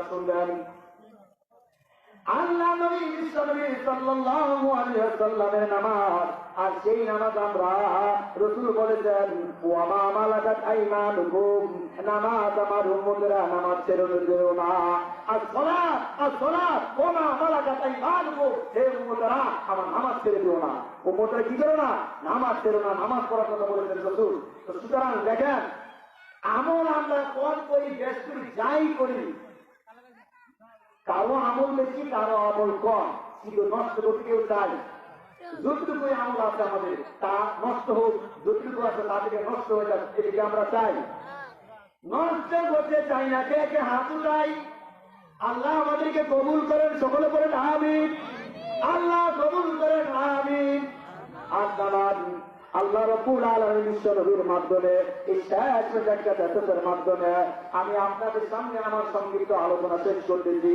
শুনবেন। আল্লাহ নবী বিশ্বনবী সাল্লাল্লাহু আলাইহি ওয়াসাল্লামের নামাজ, আর সেই নামাজ আমরা রাসূল বলেছেন ওয়া মা মালাকাত আইমানুকুম, নামাজ আমার উম্মতেরা নামাজ ছেড়ে দিও না। আসসালাত আসসালাত ওয়া মা মালাকাত আইমানুকুম, হে উম্মতেরা আমার নামাজ ছেড়ে দিও না। উম্মতেরা কি করো না? নামাজ ছেড়ো না, নামাজ পড়ার কথা বলেছেন রাসূল। তো সুতরাং দেখেন, আমল আমরা কম করি, বেশ করি, যাই করি, কারো আমল বেশি, কারো আমল কম, কিন্তু নষ্ট করতে কেউ চাই। যতটুকু আমল আছে আমাদের তা নষ্ট হোক, যতটুকু আছে তা থেকে নষ্ট হয়ে যাবে, এদিকে আমরা চাই, নষ্ট করতে চাই না। কে কে হাত উঠাই? আল্লাহ আমাদেরকে কবুল করেন, সকলে করেন আমিন। আল্লাহ কবুল করেন আমিন। আর আল্লাহ রাব্বুল আলামিন বিশ্বনবীর মাধ্যমে এই শেষ জাকাতের মাধ্যমে আমি আপনাদের সামনে আমার সংক্ষিপ্ত আলোচনা শেষ করতেছি।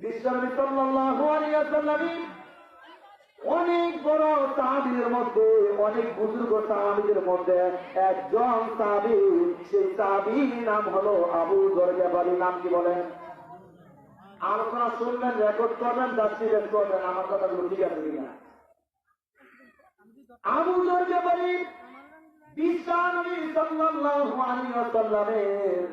বিশ্বনবী সাল্লাল্লাহু আলাইহি ওয়াসাল্লাম অনেক বড় সাহাবীদের মধ্যে, অনেক বুজুর্গ সাহাবীদের মধ্যে একজন সাহাবী, সেই সাহাবীর নাম হলো আবু যর গিফারী। নাম কি বলেন? আলোচনা শুনবেন, রেকর্ড করবেন, দাস্তিবেন করবেন, আমার কথাগুলো ঠিক আছে কিনা। আবু যর গিফারী বিশ্বনবী সাল্লাল্লাহু আলাইহি ওয়াসাল্লামের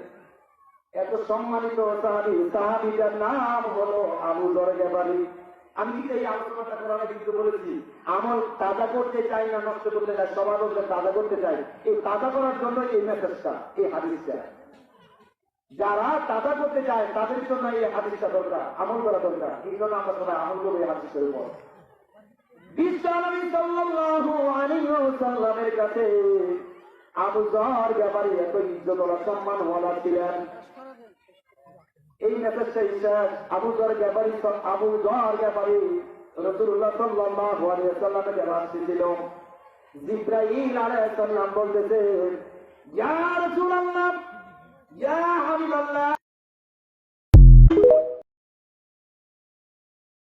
এত সম্মানিত সাহাবী, সাহাবীটার নাম হলো আবু যর গিফারী। আমি কিন্তু এই আলোচনাটা করার আগে কিন্তু বলেছি, আমল তাজা করতে চাই না, নষ্ট করতে চাই, সবার মধ্যে তাজা করতে চাই। এই তাজা করার জন্য এই মেসেজটা, এই হাদিসটা, যারা তাজা করতে চায় তাদের জন্য এই হাদিসটা দরকার, আমল করা দরকার। এই জন্য আমরা সবাই আমল করবো এই হাদিসের উপর। বিশ্বনবী সাল্লাল্লাহু আলাইহি ওয়াসাল্লামের কাছে আবু যর গিফারী এত ইজ্জত ও সম্মান ওয়ালা ছিলেন। এই মেসেজটা ইসলাম আবু যর গিফারী রাসূলুল্লাহ সাল্লাল্লাহু আলাইহি ওয়াসাল্লামের কাছে ছিল। জিবরাইল আলাইহিস সালাম বলতেছে, ইয়া রাসূলুল্লাহ, ইয়া হাবিবাল্লাহ,